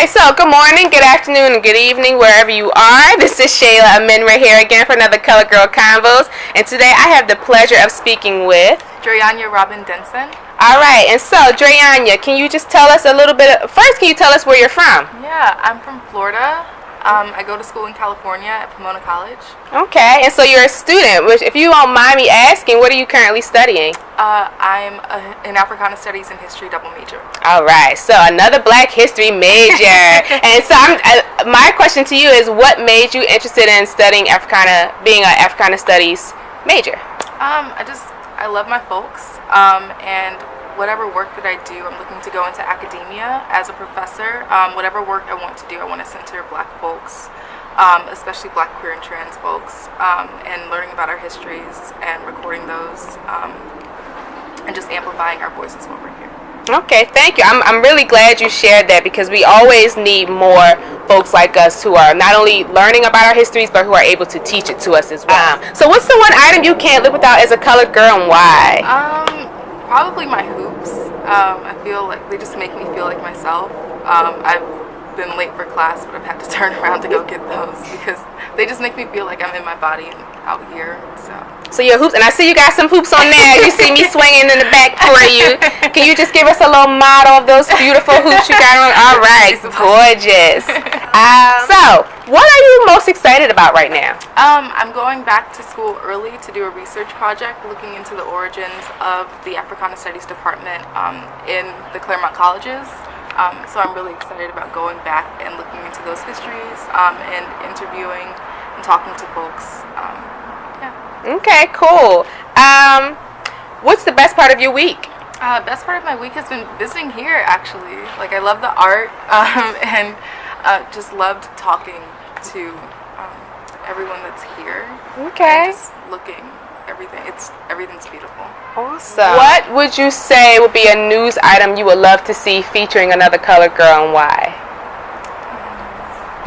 right, so good morning, good afternoon, and good evening, wherever you are. This is Shayla Amin right here again for another Color Girl Convos. And today I have the pleasure of speaking with Drayona Denson. All right, and so Drayona, can you just tell us a little bit? First, can you tell us where you're from? Yeah, I'm from Florida. I go to school in California at Pamona College. Okay, and so you're a student, which, if you don't mind me asking, what are you currently studying? I'm an Africana Studies and History double major. All right, so another Black History major. And so my question to you is, what made you interested in studying Africana, being an Africana Studies major? I love my folks, and whatever work that I do, I'm looking to go into academia as a professor. Whatever work I want to do, I want to center Black folks, especially Black, queer, and trans folks, and learning about our histories and recording those, and just amplifying our voices while we're here. Okay, thank you. I'm really glad you shared that, because we always need more folks like us who are not only learning about our histories, but who are able to teach it to us as well. So what's the one item you can't live without as a colored girl, and why? Probably my hoops. I feel like they just make me feel like myself. I've been late for class, but I've had to turn around to go get those because they just make me feel like I'm in my body and out here. So your hoops, and I see you got some hoops on there. You see me swinging in the back for you. Can you just give us a little model of those beautiful hoops you got on? All right, gorgeous. So, what are you most excited about right now? I'm going back to school early to do a research project looking into the origins of the Africana Studies department in the Claremont colleges. So I'm really excited about going back and looking into those histories and interviewing and talking to folks. Okay, cool. What's the best part of your week? Best part of my week has been visiting here, actually. Like, I love the art and just loved talking to everyone that's here. Okay. And just looking, everything's beautiful. Awesome. What would you say would be a news item you would love to see featuring another colored girl, and why?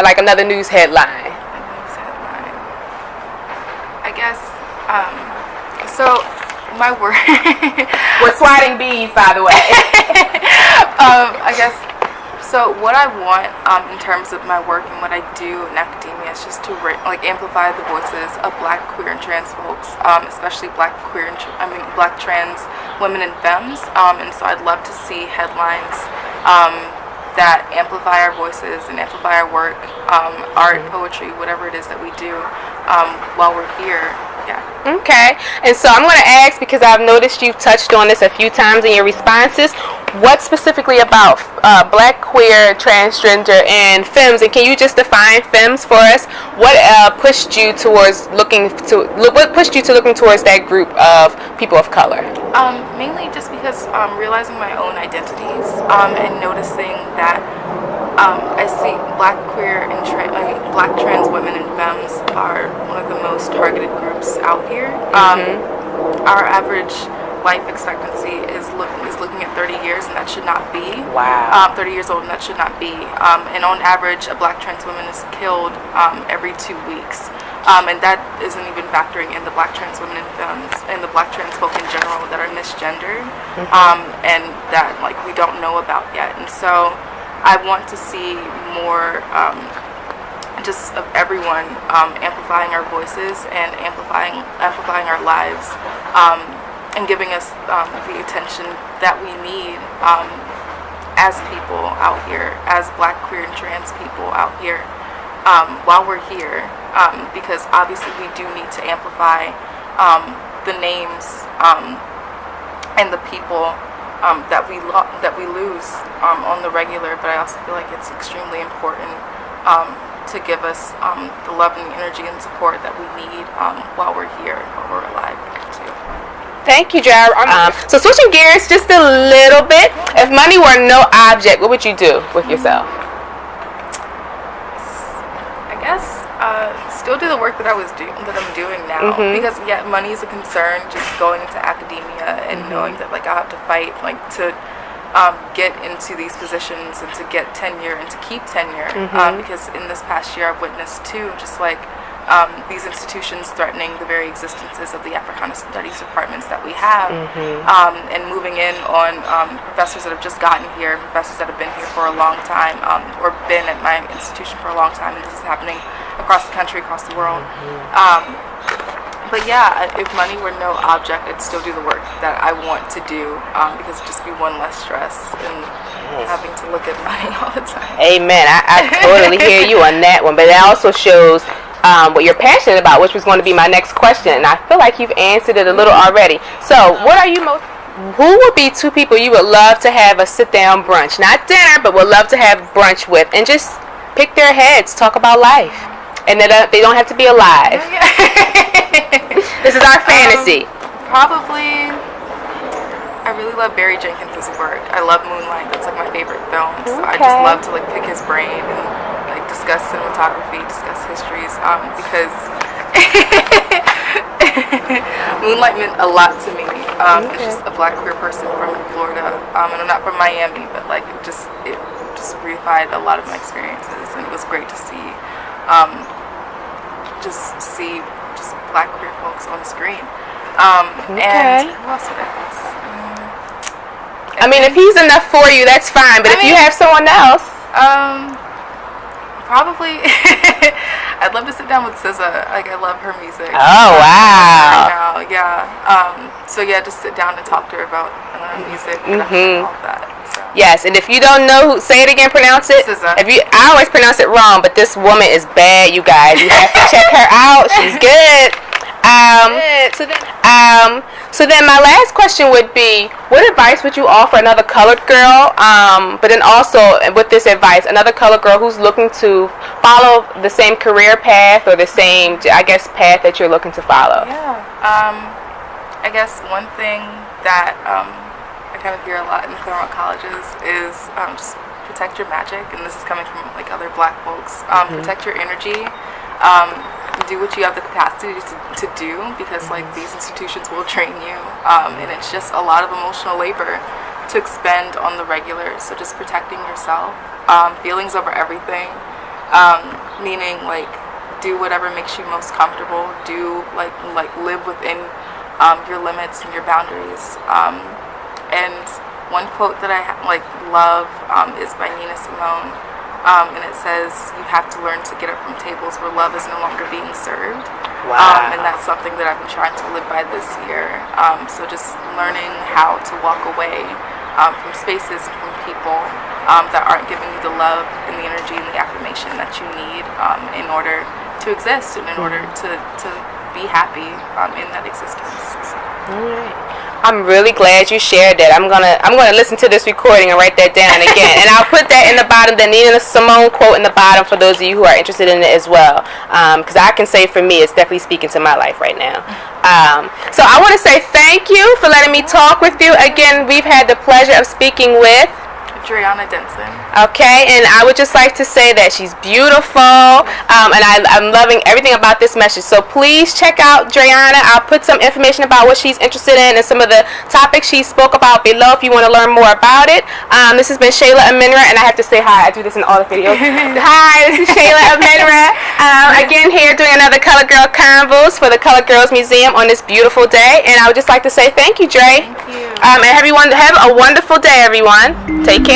Like another news headline. I guess, so my work... We're swatting bees, by the way. I guess, so what I want in terms of my work and what I do in academia is just to amplify the voices of Black, queer, and trans folks, especially Black, queer, and Black, trans women and femmes. And so I'd love to see headlines that amplify our voices and amplify our work, art, poetry, whatever it is that we do while we're here. Yeah. Okay, and so I'm going to ask, because I've noticed you've touched on this a few times in your responses, what specifically about Black, queer, transgender, and femmes, and can you just define femmes for us? What pushed you towards looking towards that group of people of color? Mainly just because realizing my own identities and noticing that I see Black, queer, and Black, trans women and femmes are one of the most targeted groups out here. Our average life expectancy is looking at 30 years, and that should not be. Wow. 30 years old, and that should not be. And on average, a Black trans woman is killed every 2 weeks. And that isn't even factoring in the Black trans women and femmes and the Black trans folk in general that are misgendered, and that we don't know about yet. And so I want to see more just of everyone amplifying our voices and amplifying our lives, and giving us the attention that we need as people out here, as Black, queer, and trans people out here while we're here, because obviously we do need to amplify the names and the people that we lose on the regular, but I also feel like it's extremely important to give us the love and the energy and support that we need while we're here, while we're alive too. Thank you, Jar. So switching gears just a little bit, if money were no object, what would you do with yourself? I guess still do the work that I'm doing now, because money is a concern. Just going into academia and knowing that I'll have to fight to get into these positions and to get tenure and to keep tenure, because in this past year I've witnessed too, just these institutions threatening the very existences of the Africana Studies departments that we have, and moving in on professors that have just gotten here, professors that have been here for a long time, or been at my institution for a long time, and this is happening across the country, across the world. But yeah, if money were no object, I'd still do the work that I want to do, because it'd just be one less stress than having to look at money all the time. Amen. I totally hear you on that one, but it also shows what you're passionate about, which was going to be my next question, and I feel like you've answered it a little already. So who would be two people you would love to have a sit-down brunch, not dinner, but would love to have brunch with, and just pick their heads, talk about life, and they don't have to be alive. This is our fantasy. Probably, I really love Barry Jenkins' work. I love Moonlight. That's like my favorite film. So I just love to like pick his brain and like discuss cinematography, discuss histories, because Moonlight meant a lot to me. It's just a black queer person from Florida, and I'm not from Miami, but like it just reified a lot of my experiences, and it was great to see just black queer folks on the screen. And who else would I I mean, if he's enough for you, that's fine. But if you have someone else, probably I'd love to sit down with SZA. Like, I love her music. Oh wow! Right now, yeah. So yeah, just sit down and talk to her about music, production, all that. So. Yes, and if you don't know, say it again, pronounce it. SZA. I always pronounce it wrong, but this woman is bad, you guys. You have to check her out. She's good. So then my last question would be, what advice would you offer another colored girl, but then also with this advice, another colored girl who's looking to follow the same career path or the same, I guess, path that you're looking to follow? Yeah. I guess one thing that I kind of hear a lot in Pamona colleges is just protect your magic, and this is coming from like other black folks. Protect your energy. Do what you have the capacity to do, because like these institutions will train you, and it's just a lot of emotional labor to expend on the regular. So just protecting yourself, feelings over everything, meaning like do whatever makes you most comfortable, do like live within your limits and your boundaries. And one quote that I love is by Nina Simone. And it says, you have to learn to get up from tables where love is no longer being served. Wow. And that's something that I've been trying to live by this year. So just learning how to walk away from spaces and from people that aren't giving you the love and the energy and the affirmation that you need in order to exist and in order to be happy in that existence. So. All right. I'm really glad you shared that. I'm gonna listen to this recording and write that down again, and I'll put that in the bottom, the Nina Simone quote in the bottom for those of you who are interested in it as well. Because I can say for me, it's definitely speaking to my life right now. So I want to say thank you for letting me talk with you again. We've had the pleasure of speaking with Drayona Denson. Okay, and I would just like to say that she's beautiful, and I'm loving everything about this message. So please check out Drayona. I'll put some information about what she's interested in and some of the topics she spoke about below if you want to learn more about it. This has been Shayla Aminra, and I have to say hi. I do this in all the videos. Hi, this is Shayla Aminra. Again, here doing another Colored Girl Convos for the Colored Girls Museum on this beautiful day, and I would just like to say thank you, Dre. Thank you. And everyone, have a wonderful day, everyone. Take care.